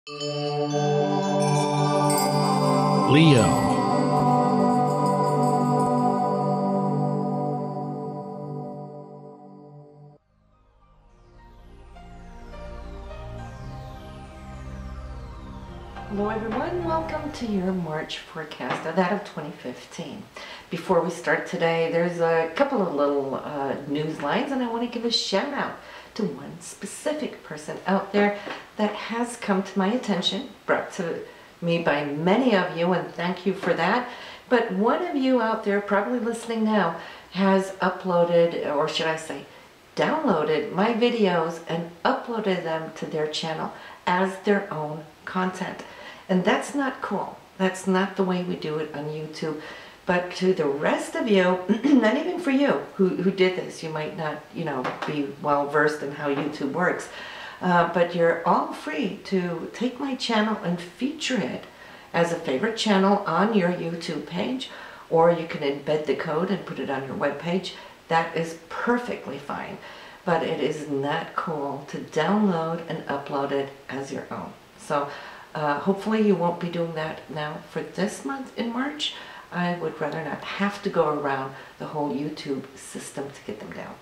Leo. Hello everyone, welcome to your March forecast, that of 2015. Before we start today, there's a couple of little news lines, and I want to give a shout out to one specific person out there that has come to my attention, brought to me by many of you, and thank you for that. But one of you out there probably listening now has uploaded, or should I say downloaded my videos and uploaded them to their channel as their own content. And that's not cool. That's not the way we do it on YouTube. But to the rest of you, not even for you who did this, you might not, be well versed in how YouTube works. But you're all free to take my channel and feature it as a favorite channel on your YouTube page, or you can embed the code and put it on your web page. That is perfectly fine. But it is not cool to download and upload it as your own. So hopefully you won't be doing that now for this month in March. I would rather not have to go around the whole YouTube system to get them down.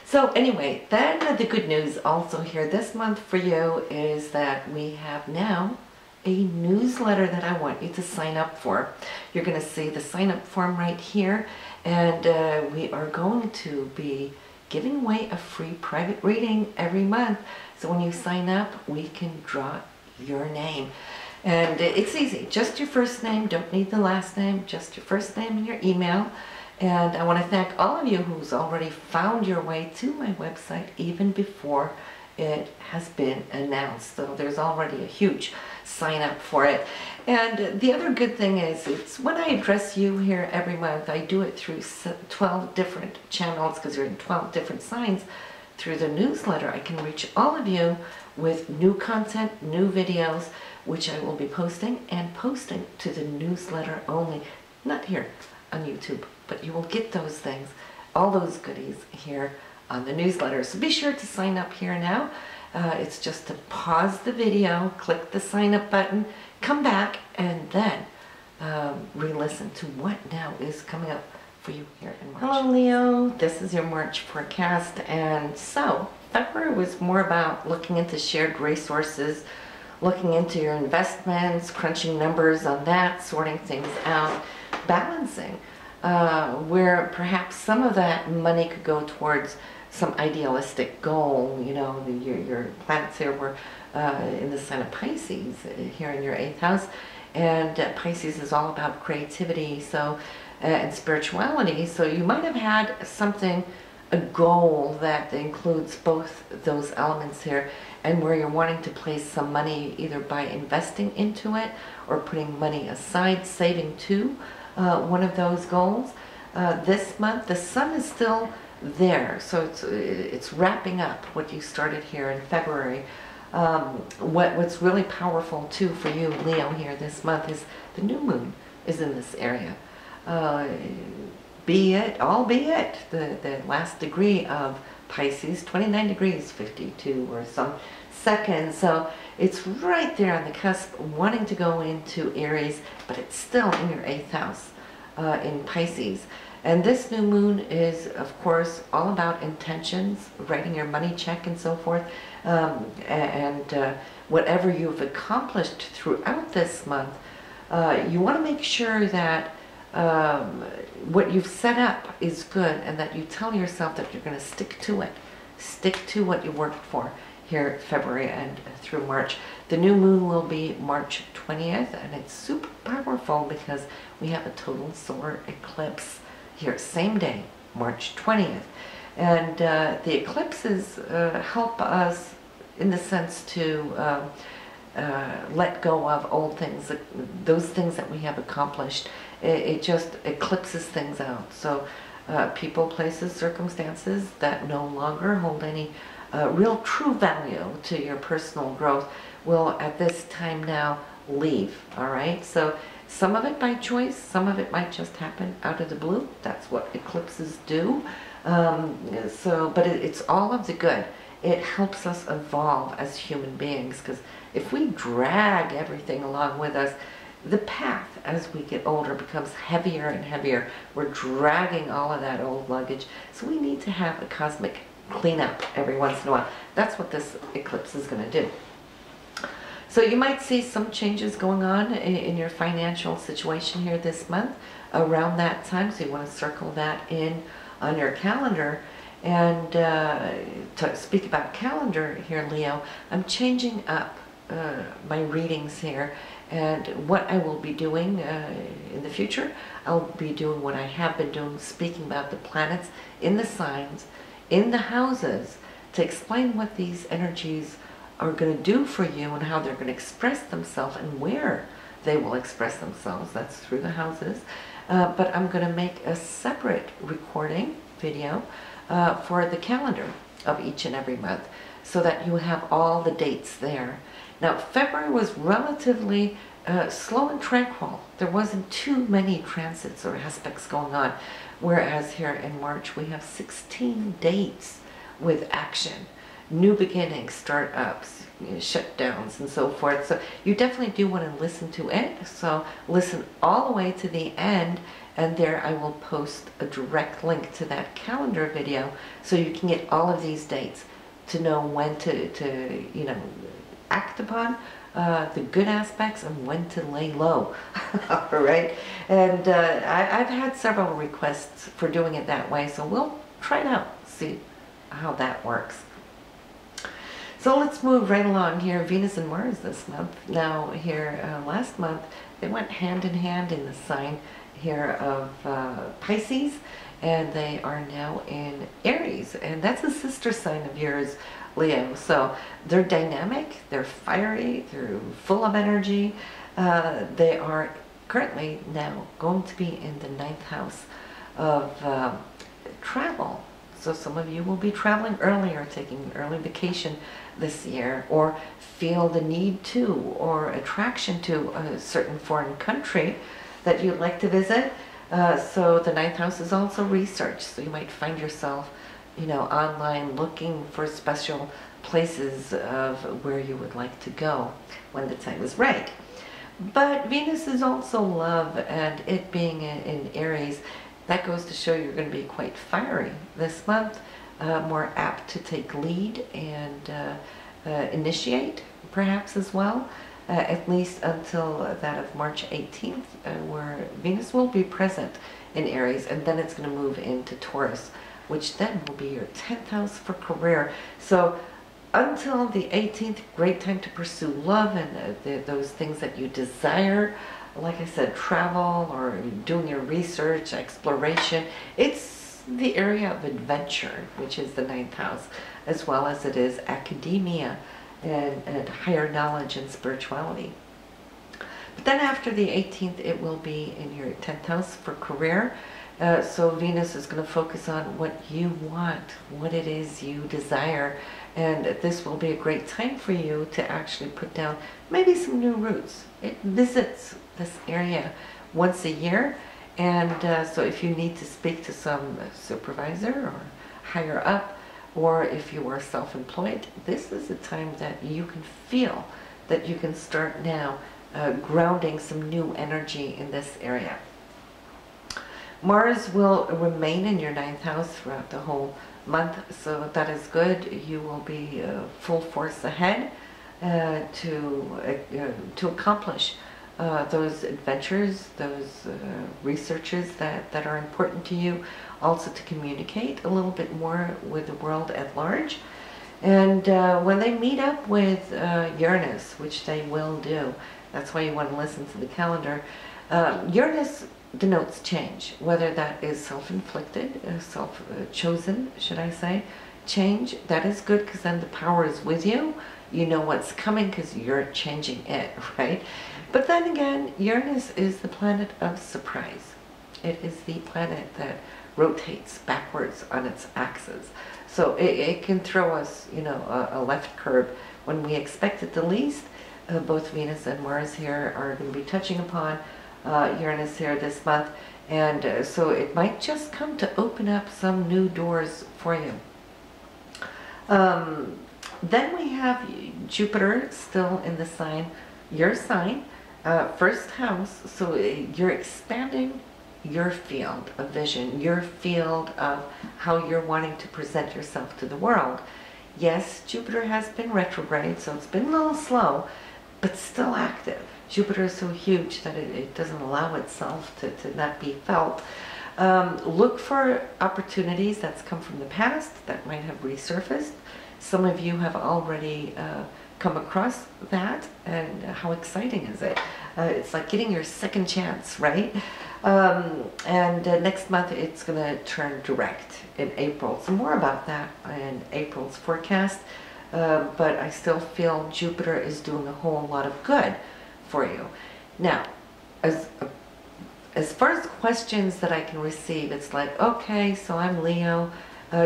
So anyway, then the good news also here this month for you is that we have now a newsletter that I want you to sign up for. You're going to see the sign up form right here, and we are going to be giving away a free private reading every month. So when you sign up, we can draw your name. And it's easy, just your first name, don't need the last name, just your first name and your email. And I want to thank all of you who's already found your way to my website even before it has been announced. So there's already a huge sign up for it. And the other good thing is, it's when I address you here every month, I do it through 12 different channels, because you're in 12 different signs. Through the newsletter, I can reach all of you with new content, new videos, which I will be posting to the newsletter only, not here on YouTube, but you will get those things, all those goodies here on the newsletter. So be sure to sign up here now. It's just to pause the video, click the sign up button, come back, and then re-listen to what now is coming up for you here in March. Hello Leo, this is your March forecast. And so February was more about looking into shared resources, looking into your investments, crunching numbers on that, sorting things out, balancing where perhaps some of that money could go towards some idealistic goal. Your planets here were in the sign of Pisces here in your 8th house, and Pisces is all about creativity, so and spirituality. So you might have had a goal that includes both those elements here, and where you're wanting to place some money either by investing into it or putting money aside, saving to one of those goals. This month the sun is still there, so it's wrapping up what you started here in February. What's really powerful too for you, Leo, here this month is the new moon is in this area. Albeit the last degree of Pisces, 29 degrees 52 or some seconds, so it's right there on the cusp, wanting to go into Aries, but it's still in your 8th house in Pisces. And this new moon is, of course, all about intentions, writing your money check and so forth, and whatever you've accomplished throughout this month, you want to make sure that what you've set up is good, and that you tell yourself that you're going to stick to it. Stick to what you worked for here February and through March. The new moon will be March 20th, and it's super powerful because we have a total solar eclipse here, same day, March 20th. And the eclipses help us in the sense to let go of old things, those things that we have accomplished. It just eclipses things out. So people, places, circumstances that no longer hold any real true value to your personal growth will at this time now leave. All right, so some of it by choice, some of it might just happen out of the blue. That's what eclipses do. But it's all of the good. It helps us evolve as human beings, because if we drag everything along with us, the path as we get older becomes heavier and heavier. We're dragging all of that old luggage. So we need to have a cosmic cleanup every once in a while. That's what this eclipse is going to do. So you might see some changes going on in your financial situation here this month around that time. So you want to circle that in on your calendar. And to speak about calendar here, Leo, I'm changing up my readings here. And what I will be doing in the future, I'll be doing what I have been doing, speaking about the planets in the signs, in the houses, to explain what these energies are going to do for you and how they're going to express themselves and where they will express themselves. That's through the houses. But I'm going to make a separate recording video for the calendar of each and every month so that you have all the dates there. Now, February was relatively slow and tranquil. There wasn't too many transits or aspects going on, whereas here in March we have 16 dates with action, new beginnings, start-ups, shutdowns, and so forth. So you definitely do want to listen to it. So listen all the way to the end, and there I will post a direct link to that calendar video so you can get all of these dates to know when to you know, act upon the good aspects and when to lay low. All right, and I've had several requests for doing it that way, so we'll try it out, see how that works. So let's move right along here. Venus and Mars this month. Now here last month they went hand in hand in the sign here of Pisces, and they are now in Aries, and that's a sister sign of yours, Leo. So they're dynamic, they're fiery, they're full of energy. They are currently now going to be in the 9th house of travel. So some of you will be traveling early or taking an early vacation this year, or feel the need to or attraction to a certain foreign country that you'd like to visit. So the 9th house is also research. So you might find yourself, you know, online looking for special places of where you would like to go when the time is right. But Venus is also love, and it being in Aries, that goes to show you're going to be quite fiery this month, more apt to take lead and initiate perhaps as well, at least until that of March 18th, where Venus will be present in Aries, and then it's going to move into Taurus, which then will be your 10th house for career. So until the 18th, great time to pursue love and those things that you desire. Like I said, travel or doing your research, exploration. It's the area of adventure, which is the 9th house, as well as it is academia and higher knowledge and spirituality. But then after the 18th, it will be in your 10th house for career. So Venus is going to focus on what you want, what it is you desire, and this will be a great time for you to actually put down maybe some new roots. It visits this area once a year, and so if you need to speak to some supervisor or higher up, or if you are self-employed, this is a time that you can feel that you can start now grounding some new energy in this area. Mars will remain in your 9th house throughout the whole month, so that is good. You will be full force ahead to accomplish those adventures, those researches that are important to you. Also to communicate a little bit more with the world at large. And when they meet up with Uranus, which they will do, that's why you want to listen to the calendar. Uranus denotes change, whether that is self-inflicted, self-chosen, should I say, change. That is good, because then the power is with you. You know what's coming because you're changing it, right? But then again, Uranus is the planet of surprise. It is the planet that rotates backwards on its axis. So it can throw us, you know, a left curve when we expect it the least. Both Venus and Mars here are going to be touching upon Uranus here this month, and so it might just come to open up some new doors for you. Then we have Jupiter still in the sign, your sign, first house, so you're expanding your field of vision, your field of how you're wanting to present yourself to the world. Yes, Jupiter has been retrograde, so it's been a little slow, but still active. Jupiter is so huge that it doesn't allow itself to not be felt. Look for opportunities that's come from the past that might have resurfaced. Some of you have already come across that, and how exciting is it? It's like getting your second chance, right? Next month it's going to turn direct in April. So more about that in April's forecast. But I still feel Jupiter is doing a whole lot of good for you. Now, as far as questions that I can receive, it's like, okay, so I'm Leo.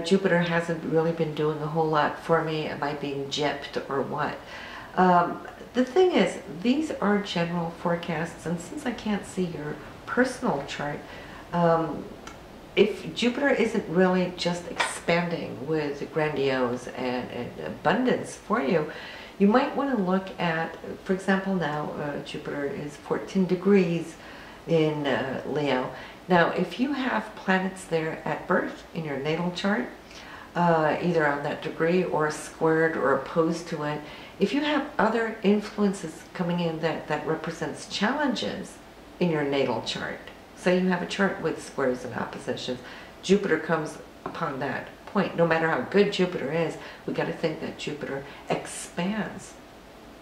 Jupiter hasn't really been doing a whole lot for me. Am I being gypped or what? The thing is, these are general forecasts, and since I can't see your personal chart, if Jupiter isn't really just expanding with grandiose and abundance for you, you might want to look at, for example, now Jupiter is 14 degrees in Leo. Now, if you have planets there at birth in your natal chart, either on that degree or squared or opposed to it, if you have other influences coming in that represents challenges in your natal chart, say you have a chart with squares and oppositions, Jupiter comes upon that point. No matter how good Jupiter is, we got to think that Jupiter expands,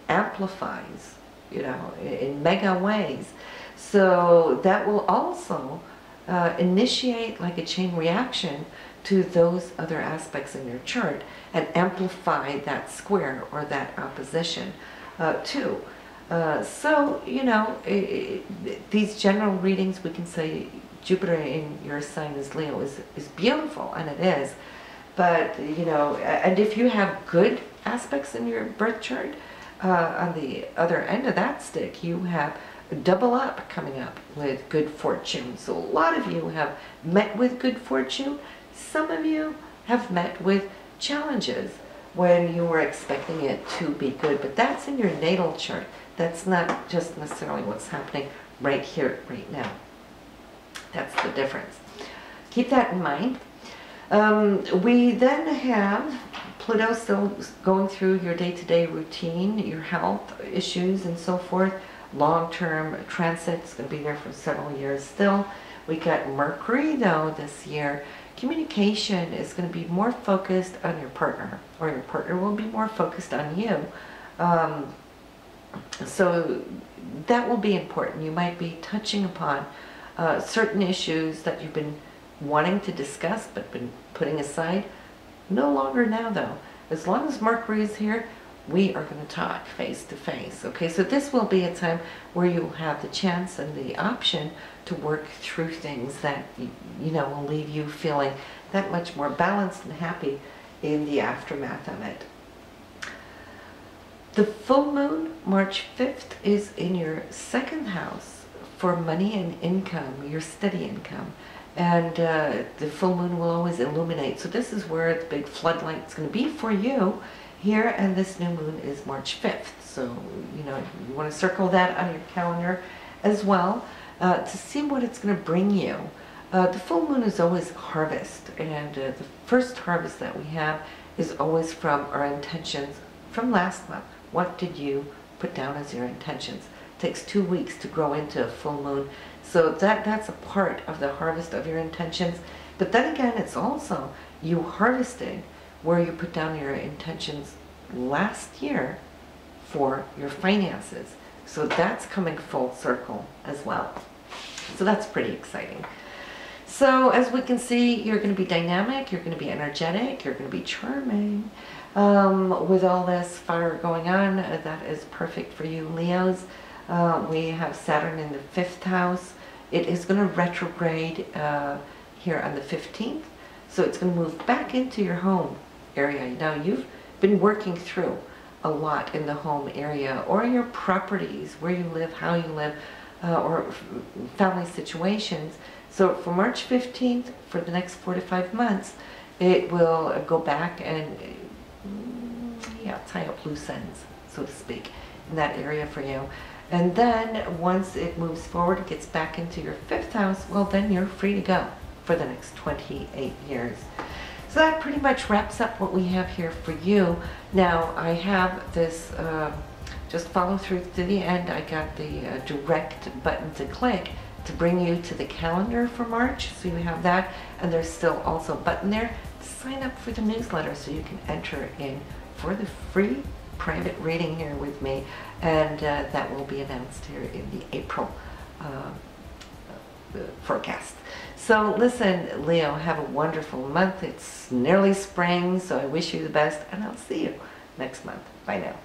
amplifies, you know, in mega ways. So that will also initiate like a chain reaction to those other aspects in your chart and amplify that square or that opposition too. So, you know, these general readings, we can say Jupiter in your sign as Leo is beautiful, and it is. But, you know, and if you have good aspects in your birth chart, on the other end of that stick, you have double up coming up with good fortune. So a lot of you have met with good fortune. Some of you have met with challenges when you were expecting it to be good. But that's in your natal chart. That's not just necessarily what's happening right here, right now. That's the difference. Keep that in mind. We then have Pluto still going through your day-to-day routine, your health issues and so forth. Long-term transit is going to be there for several years still. We got Mercury though this year. Communication is going to be more focused on your partner, or your partner will be more focused on you. So that will be important. You might be touching upon certain issues that you've been wanting to discuss but been putting aside. No longer now though. As long as Mercury is here, we are going to talk face to face. Okay, so this will be a time where you'll have the chance and the option to work through things that, you know, will leave you feeling that much more balanced and happy in the aftermath of it. The full moon, March 5th, is in your second house for money and income, your steady income. And the full moon will always illuminate. So this is where the big floodlight is going to be for you here, and this new moon is March 5th. So, you know, you want to circle that on your calendar as well to see what it's going to bring you. The full moon is always harvest, and the first harvest that we have is always from our intentions from last month. What did you put down as your intentions? It takes 2 weeks to grow into a full moon. So that's a part of the harvest of your intentions. But then again, it's also you harvesting where you put down your intentions last year for your finances. So that's coming full circle as well. So that's pretty exciting. So as we can see, you're going to be dynamic, you're going to be energetic, you're going to be charming. With all this fire going on, that is perfect for you, Leos. We have Saturn in the 5th house. It is going to retrograde here on the 15th. So it's going to move back into your home area. Now you've been working through a lot in the home area or your properties, where you live, how you live, or family situations. So for March 15th, for the next 4 to 5 months, it will go back and, tie up loose ends, so to speak, in that area for you. And then once it moves forward, it gets back into your 5th house, well, then you're free to go for the next 28 years. So that pretty much wraps up what we have here for you. Now, I have this, just follow through to the end. I got the direct button to click to bring you to the calendar for March. So you have that, and there's still also a button there to sign up for the newsletter so you can enter in for the free private reading here with me, and that will be announced here in the April forecast. So listen, Leo, have a wonderful month. It's nearly spring, so I wish you the best, and I'll see you next month. Bye now.